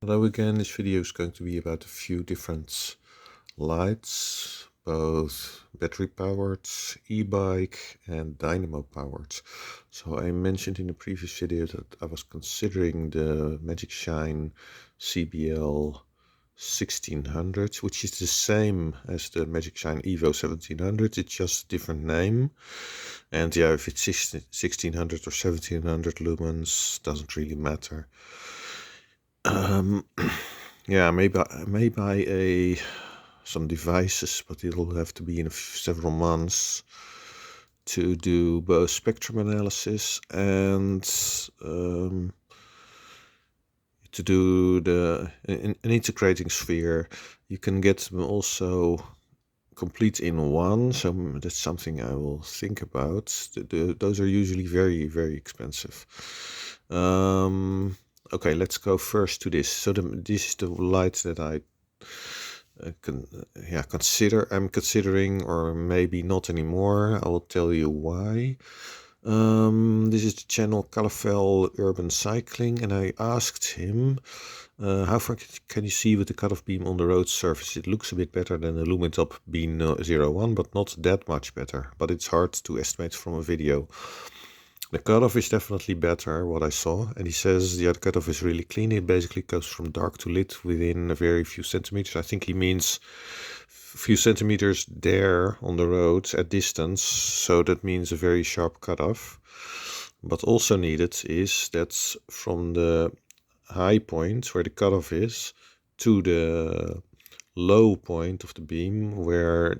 Hello again, this video is going to be about a few different lights, both battery powered, e-bike and dynamo powered. So I mentioned in the previous video that I was considering the Magicshine CBL 1600, which is the same as the Magicshine EVO 1700, it's just a different name. And yeah, if it's 1600 or 1700 lumens, doesn't really matter. Yeah, I may buy some devices, but it'll have to be in several months to do both spectrum analysis and to do an integrating sphere. You can get them also complete in one, so that's something I will think about. Those are usually very, very expensive. Okay, let's go first to this. So this is the light that I'm considering, or maybe not anymore. I will tell you why. This is the channel Calafel Urban Cycling, and I asked him how far can you see with the cutoff beam on the road surface. It looks a bit better than the Lumitop Beam 01, but not that much better. But it's hard to estimate from a video. The cutoff is definitely better, what I saw, and he says the other cutoff is really clean. It basically goes from dark to lit within a very few centimeters. I think he means a few centimeters there on the road at distance, so that means a very sharp cutoff. But also needed is that from the high point where the cutoff is to the low point of the beam where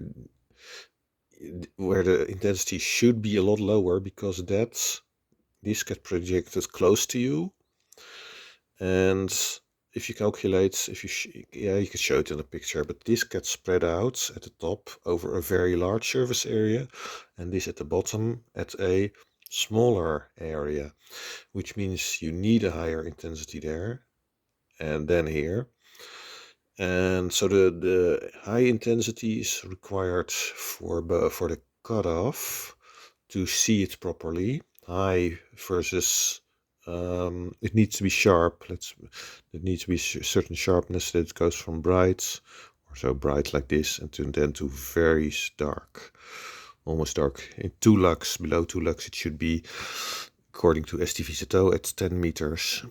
the intensity should be a lot lower, because this gets projected close to you. And if you calculate, you can show it in a picture, but this gets spread out at the top over a very large surface area, and this at the bottom at a smaller area, which means you need a higher intensity there and then here. And so the high intensity is required for the cutoff to see it properly. High versus it needs to be sharp. It needs to be certain sharpness, that it goes from bright, or so bright like this, and then to very dark, almost dark. In 2 lux, below 2 lux, it should be, according to STVZO, at 10 meters.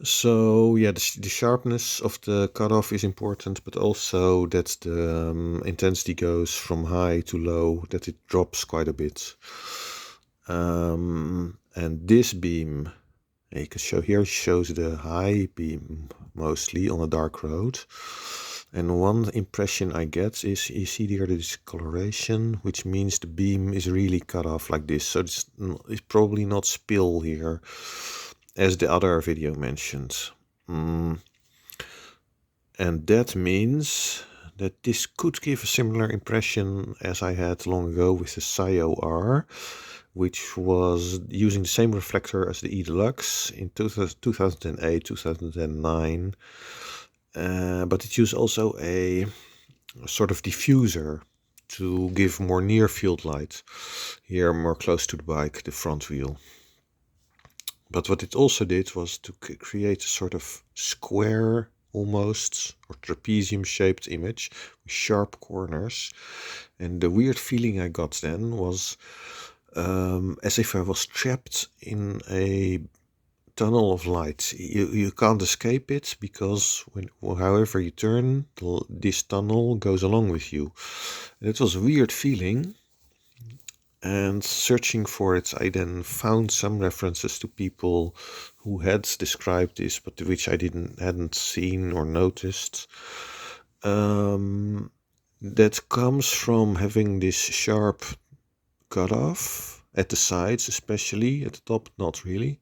So yeah, the sharpness of the cutoff is important, but also that the intensity goes from high to low, that it drops quite a bit. And this beam, you can show here, shows the high beam mostly on a dark road. And one impression I get is, you see here the discoloration, which means the beam is really cut off like this. So it's probably not spill here, as the other video mentioned. And that means that this could give a similar impression as I had long ago with the SIO-R, which was using the same reflector as the E Deluxe in 2008, 2009. But it used also a sort of diffuser to give more near field light, here more close to the bike, the front wheel. But what it also did was to create a sort of square, almost, or trapezium shaped image with sharp corners. And the weird feeling I got then was as if I was trapped in a tunnel of light. You can't escape it, because however you turn, this tunnel goes along with you. And it was a weird feeling. And searching for it, I then found some references to people who had described this, but which I hadn't seen or noticed. That comes from having this sharp cutoff at the sides, especially at the top, not really.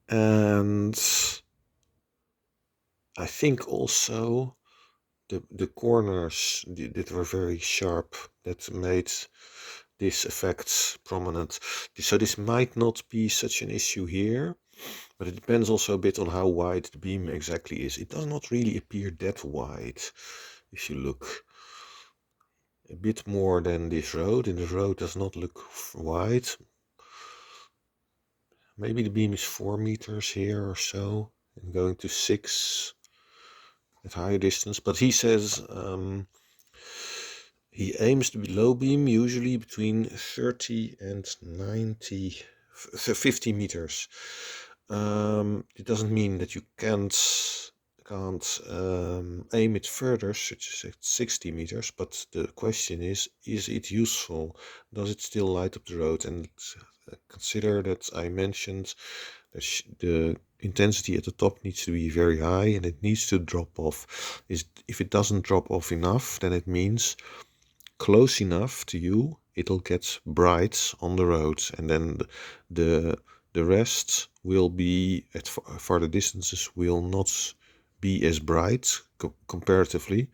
And I think also the corners that were very sharp, that made this effect prominent. So this might not be such an issue here, but it depends also a bit on how wide the beam exactly is. It does not really appear that wide if you look. A bit more than this road, and the road does not look wide. Maybe the beam is 4 meters here or so. and going to 6 at higher distance. But he says he aims to be low beam usually between 30 and 50 meters. It doesn't mean that you can't aim it further, such as at 60 meters, but the question is it useful? Does it still light up the road? And consider that I mentioned that the intensity at the top needs to be very high and it needs to drop off. If it doesn't drop off enough, then it means close enough to you, it'll get bright on the road, and then the rest will be at farther distances will not be as bright comparatively,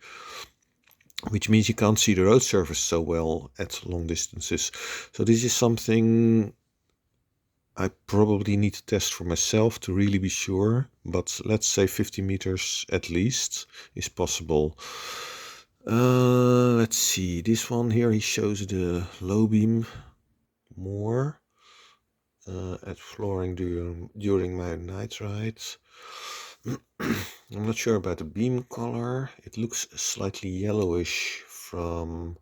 which means you can't see the road surface so well at long distances. So this is something I probably need to test for myself to really be sure, but let's say 50 meters at least is possible. Let's see, this one here, he shows the low beam more at flooring during my night rides. I'm not sure about the beam color. It looks slightly yellowish from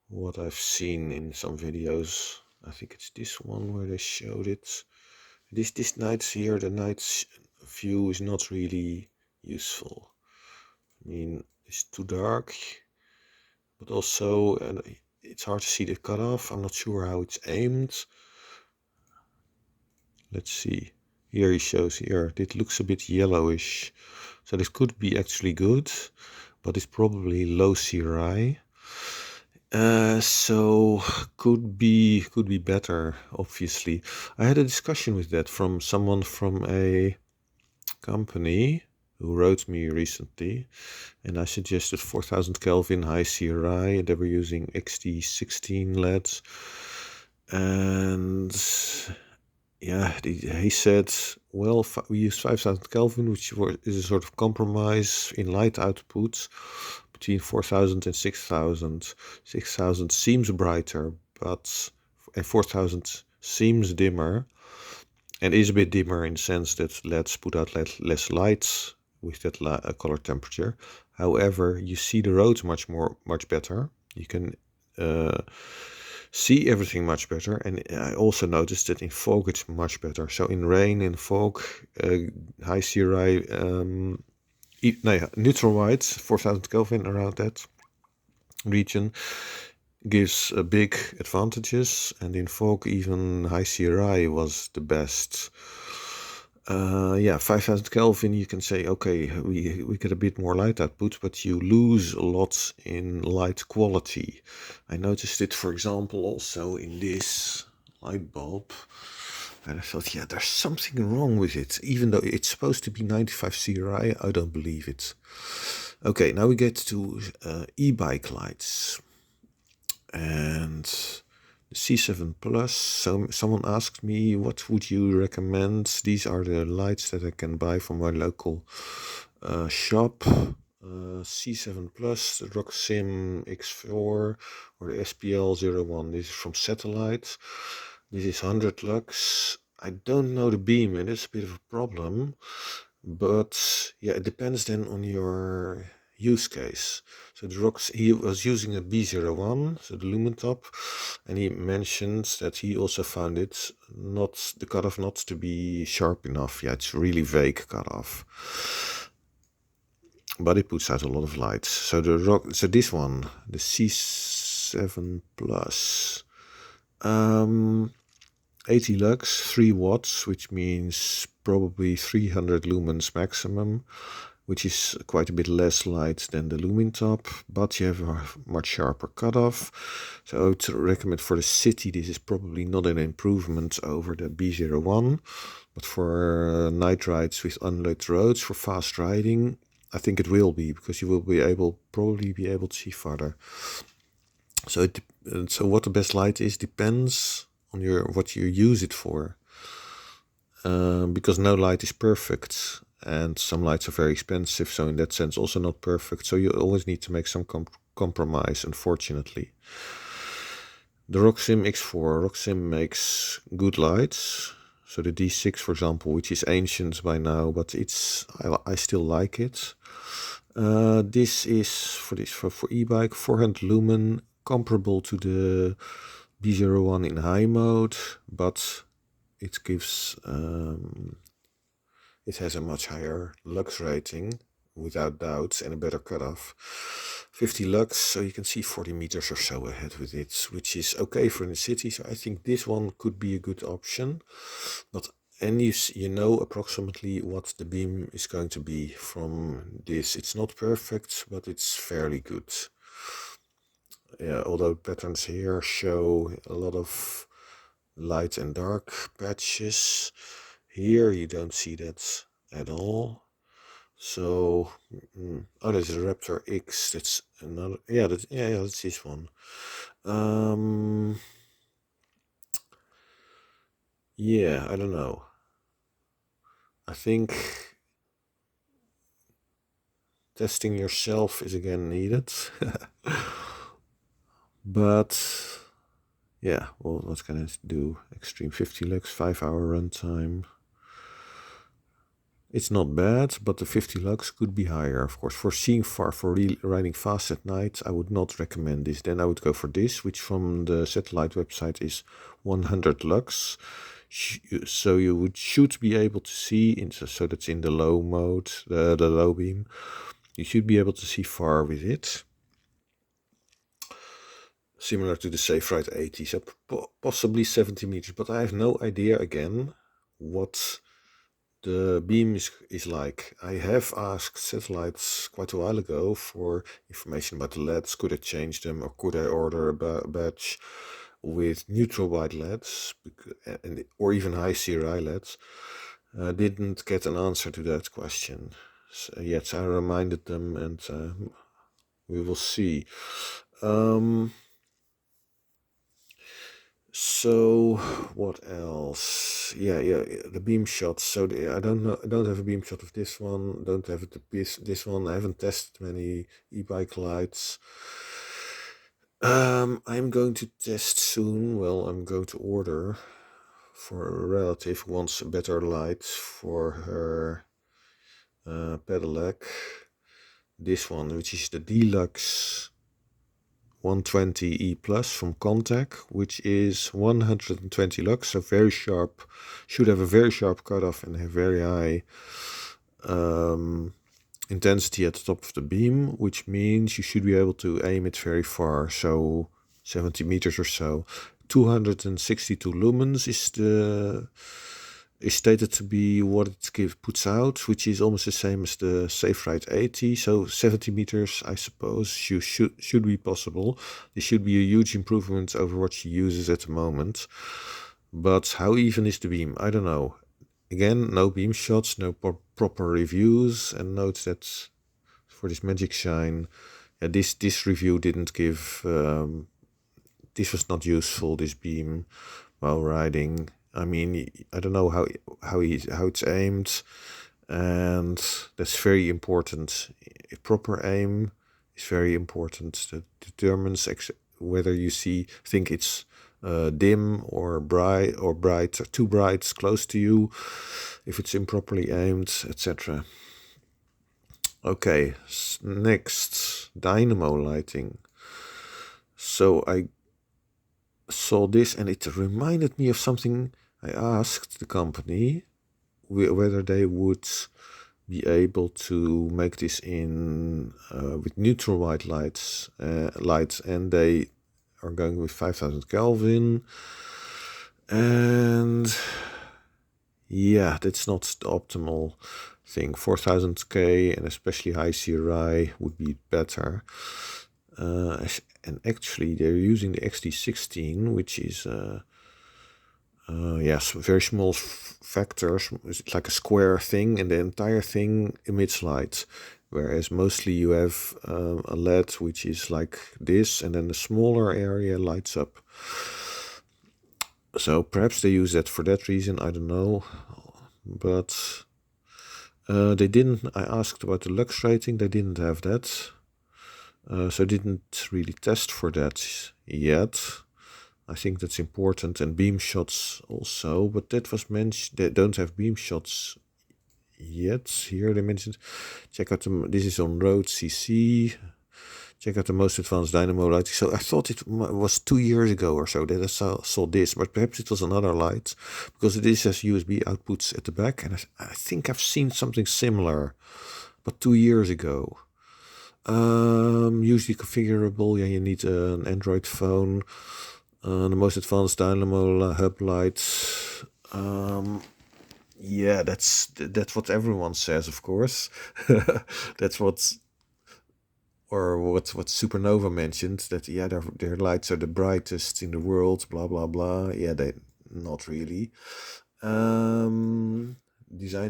what I've seen in some videos. I think it's this one where they showed it. This night here, the night view is not really useful. I mean, it's too dark, but also it's hard to see the cutoff. I'm not sure how it's aimed. Let's see. Here he shows here. It looks a bit yellowish. So this could be actually good, but it's probably low CRI. So could be better, obviously. I had a discussion with that from someone from a company who wrote me recently, and I suggested 4000 Kelvin high CRI, and they were using XT16 LEDs. And yeah, he said, well, we use 5000 Kelvin, which is a sort of compromise in light output between 4000 and 6000. 6000 seems brighter, but 4000 seems dimmer, and is a bit dimmer in the sense that LEDs put out less light with that color temperature. However, you see the roads much better. You can see everything much better, and I also noticed that in fog it's much better. So in rain, in fog, high CRI, neutral white, 4000 Kelvin, around that region, gives big advantages, and in fog even high CRI was the best. 5000 Kelvin, you can say, okay, we get a bit more light output, but you lose a lot in light quality. I noticed it, for example, also in this light bulb, and I thought, yeah, there's something wrong with it. Even though it's supposed to be 95 CRI, I don't believe it. Okay, now we get to e-bike lights. And the C7 Plus, so someone asked me, what would you recommend? These are the lights that I can buy from my local shop. C7 Plus, the Roxim X4 or the SPL-01. This is from Satellite. This is 100 lux. I don't know the beam, and it's a bit of a problem. But yeah, it depends then on your use case. So he was using a B01, so the lumen top, and he mentioned that he also found it the cutoff not to be sharp enough. Yeah, it's really vague cutoff, but it puts out a lot of light. So this one, the C7 Plus, 80 lux, 3 watts, which means probably 300 lumens maximum, which is quite a bit less light than the lumen top, but you have a much sharper cutoff. So I would recommend for the city, this is probably not an improvement over the B01, but for night rides with unlit roads, for fast riding, I think it will be, because you will probably be able to see farther. So what the best light is depends on what you use it for, because no light is perfect, and some lights are very expensive, so in that sense also not perfect. So you always need to make some compromise, unfortunately. The Roxim X4. Roxim makes good lights. So the D6, for example, which is ancient by now, but I still like it. This is for e-bike 400 lumen, comparable to the B01 in high mode, but it gives it has a much higher lux rating, without doubt, and a better cutoff. 50 lux, so you can see 40 meters or so ahead with it, which is okay for in the city. So I think this one could be a good option. And you know approximately what the beam is going to be from this. It's not perfect, but it's fairly good. Yeah, although patterns here show a lot of light and dark patches. Here you don't see that at all. So, oh, there's a Raptor X. That's another. Yeah, that's this one. Yeah, I don't know. I think testing yourself is again needed. But yeah, well, what can I do? Extreme 50 lux, 5-hour runtime. It's not bad, but the 50 lux could be higher, of course. For seeing far, for riding fast at night, I would not recommend this. Then I would go for this, which from the satellite website is 100 lux. So you should be able to see, so that's in the low mode, the low beam. You should be able to see far with it. Similar to the Safe Ride 80, so possibly 70 meters, but I have no idea again what the beam is like. I have asked satellites quite a while ago for information about the LEDs. Could I change them, or could I order a badge with neutral white LEDs, or even high CRI LEDs? Didn't get an answer to that question yet. I reminded them, and we will see. So what else? Yeah, the beam shots. So I don't know. I don't have a beam shot of this one. Don't have this one. I haven't tested many e-bike lights. I'm going to test soon. Well, I'm going to order for a relative who wants a better light for her pedelec. This one, which is the Deluxe 120E Plus from Contact, which is 120 lux, so very sharp, should have a very sharp cutoff and a very high intensity at the top of the beam, which means you should be able to aim it very far, so 70 meters or so. 262 lumens is stated to be what it puts out, which is almost the same as the Safe Ride 80. So 70 meters, I suppose, should be possible. This should be a huge improvement over what she uses at the moment. But how even is the beam? I don't know. Again, no beam shots, no proper reviews, and note that for this Magicshine, this review didn't give. This was not useful. This beam while riding. I mean, I don't know how it's aimed, and that's very important. A proper aim is very important. That determines whether you think it's dim or bright or too bright close to you, if it's improperly aimed, etc. Okay, next, Dynamo lighting. So I saw this and it reminded me of something. I asked the company whether they would be able to make this in with neutral white lights, and they are going with 5000 Kelvin, and yeah, that's not the optimal thing. 4000K and especially high CRI would be better. And actually they're using the XT16, which is yes, very small factors. It's like a square thing, and the entire thing emits light. Whereas mostly you have a LED which is like this, and then the smaller area lights up. So perhaps they use that for that reason, I don't know. But they didn't. I asked about the lux rating, they didn't have that. So I didn't really test for that yet. I think that's important, and beam shots also, but that was mentioned. They don't have beam shots yet. Here they mentioned, check out this is on Road CC. Check out the most advanced Dynamo light. So I thought it was 2 years ago or so that I saw this, but perhaps it was another light, because it is has USB outputs at the back, and I think I've seen something similar, but 2 years ago. Usually configurable. Yeah, you need an Android phone. The most advanced Dynamo hub lights. Yeah, that's what everyone says, of course. That's what Supernova mentioned, that yeah, their lights are the brightest in the world, blah blah blah. Yeah, they not really. Designed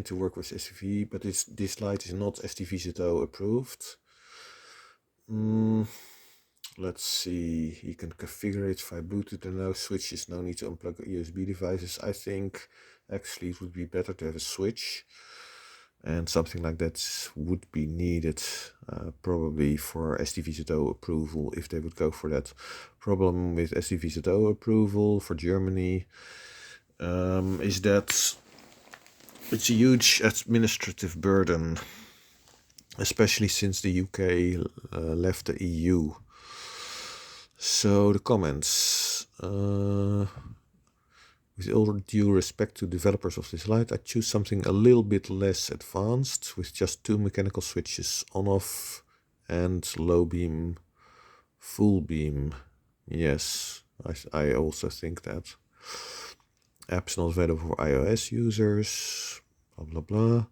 to work with STV, but this light is not STVZO approved. Let's see. You can configure it via Bluetooth. There are no switches, no need to unplug USB devices. I think actually it would be better to have a switch, and something like that would be needed, probably for STVZO approval, if they would go for that. Problem with STVZO approval for Germany is that it's a huge administrative burden, especially since the UK left the EU. So the comments. With all due respect to developers of this light, I choose something a little bit less advanced, with just 2 mechanical switches, on-off and low beam, full beam. Yes, I also think that. Apps not available for iOS users, blah blah blah.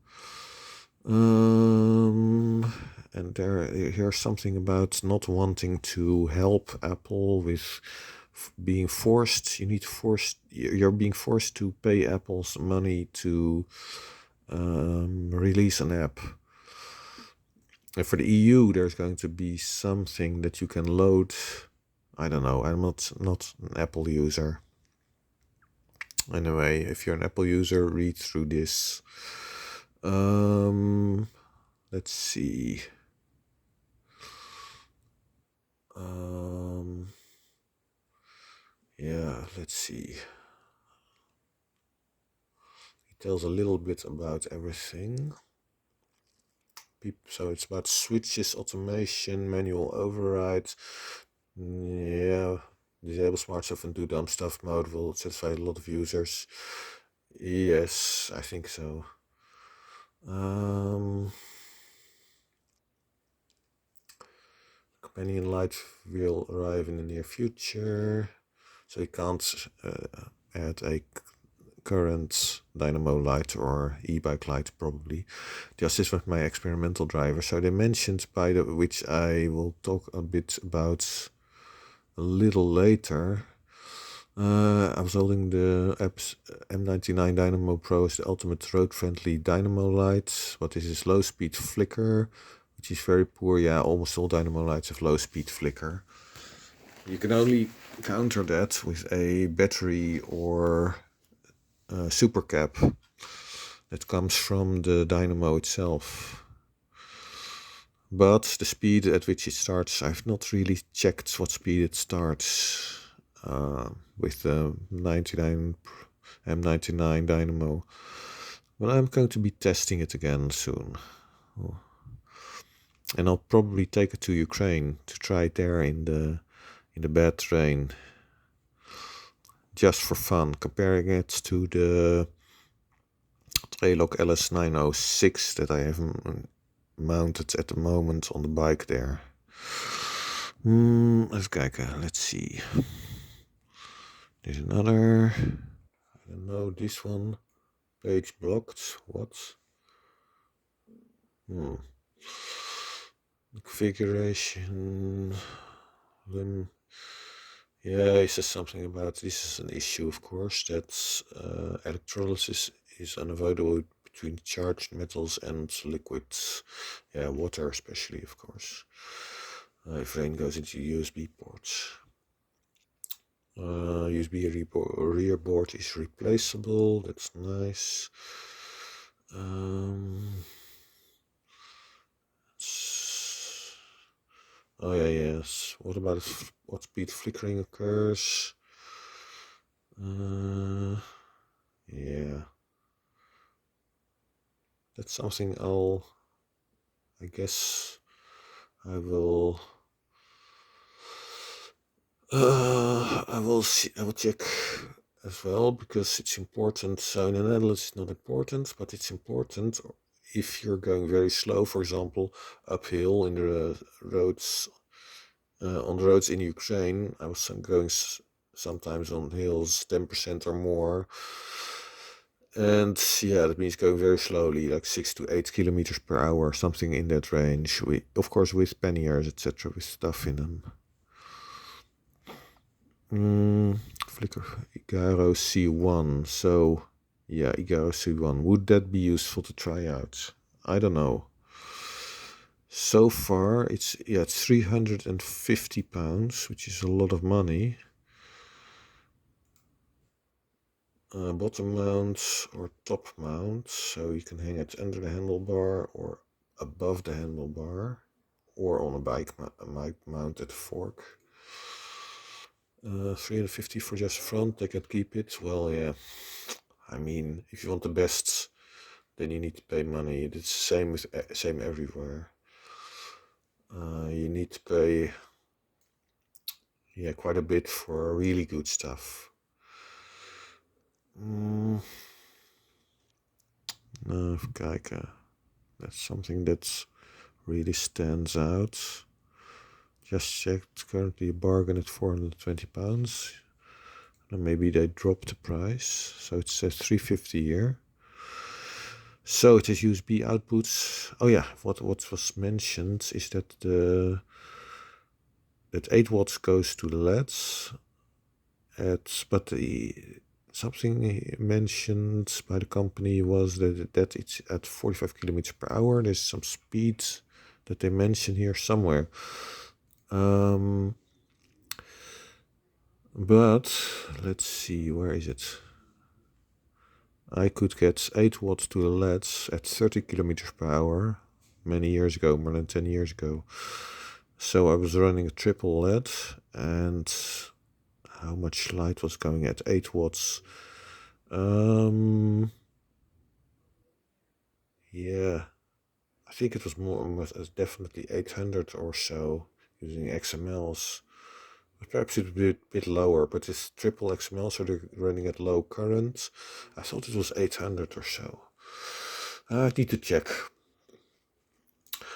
And here's something about not wanting to help Apple with being forced. You're being forced to pay Apple's money to release an app. And for the EU, there's going to be something that you can load. I don't know. I'm not an Apple user. Anyway, if you're an Apple user, read through this. Let's see. Yeah, let's see. He tells a little bit about everything. So it's about switches, automation, manual override. Yeah, disable smart stuff and do dumb stuff mode will satisfy a lot of users. Yes, I think so. Companion light will arrive in the near future, so you can't add a current Dynamo light or e-bike light probably. Just this was my experimental driver. So they mentioned, which I will talk a bit about a little later. I was holding the apps M99 Dynamo Pro is the ultimate road-friendly Dynamo light. But this is low-speed flicker, which is very poor. Yeah, almost all Dynamo lights have low-speed flicker. You can only counter that with a battery or super cap that comes from the Dynamo itself. But the speed at which it starts, I've not really checked what speed it starts with the M99 Dynamo. But I'm going to be testing it again soon. And I'll probably take it to Ukraine to try it there in the bad terrain. Just for fun, comparing it to the Trailog LS906 that I have mounted at the moment on the bike there. Even kijken, let's see. There's another. I don't know, this one. Page blocked. What? Configuration. Yeah, he says something about this is an issue, of course, that electrolysis is unavoidable between charged metals and liquids. Yeah, water especially, of course. If rain goes into USB ports. USB rear board is replaceable. That's nice. Oh yeah, yes. What about what speed flickering occurs? Yeah, that's something I guess I will. I will see. I will check as well because it's important. So in the Netherlands, it's not important, but it's important if you're going very slow, for example, uphill in the roads. On the roads in Ukraine, I was going sometimes on hills 10% or more. And yeah, that means going very slowly, like 6 to 8 kilometers per hour, something in that range. Of course, with panniers, etc., with stuff in them. Flicker Igaro C1. So, yeah, Igaro C1. Would that be useful to try out? I don't know. So far, it's 350 pounds, which is a lot of money. Bottom mount or top mount, so you can hang it under the handlebar or above the handlebar, or on a bike mounted fork. 350 for just front, they can keep it. Well, yeah, I mean, if you want the best, then you need to pay money. It's the same everywhere. You need to pay, yeah, quite a bit for really good stuff. No, even kijken. That's something that's really stands out. Just checked, currently a bargain at 420 pounds. And maybe they dropped the price, so it says 350 here. So it has USB outputs. Oh yeah, what was mentioned is that that 8 watts goes to the LEDs. But something mentioned by the company was that it's at 45 kilometers per hour. There's some speed that they mention here somewhere. But let's see, where is it? I could get 8 watts to the LEDs at 30 kilometers per hour many years ago, more than 10 years ago. So I was running a triple LED, and how much light was going at 8 watts? Yeah, I think it was definitely 800 or so using XMLs. Perhaps it's a bit lower, but it's triple XML, so they're running at low current. I thought it was 800 or so. I need to check.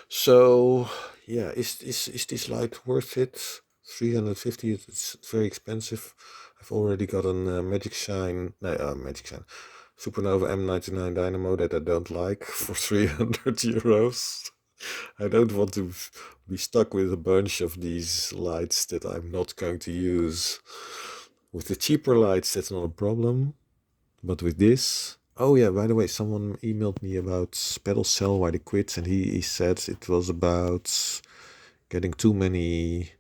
So, yeah, is this light worth it? 350, it's very expensive. I've already got a Magicshine Supernova M99 Dynamo that I don't like for 300 euros. I don't want to be stuck with a bunch of these lights that I'm not going to use. With the cheaper lights, that's not a problem. But with this... Oh yeah, by the way, someone emailed me about pedal cell why they quit, and he said it was about getting too many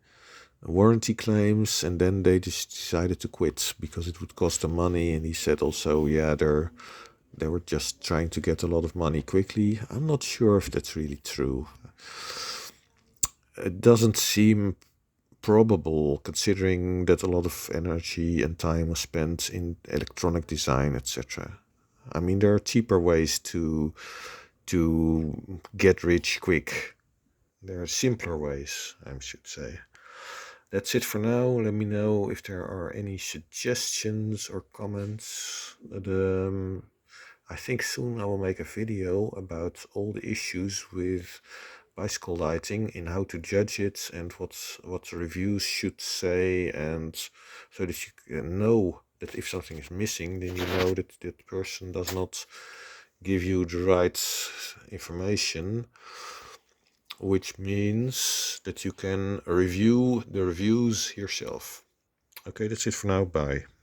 warranty claims, and then they just decided to quit because it would cost them money. And he said also, yeah, they were just trying to get a lot of money quickly. I'm not sure if that's really true. It doesn't seem probable, considering that a lot of energy and time was spent in electronic design, etc. I mean, there are cheaper ways to get rich quick. There are simpler ways, I should say. That's it for now. Let me know if there are any suggestions or comments. I think soon I will make a video about all the issues with bicycle lighting and how to judge it, and what the reviews should say, and so that you can know that if something is missing, then you know that that person does not give you the right information, which means that you can review the reviews yourself. Okay, that's it for now. Bye.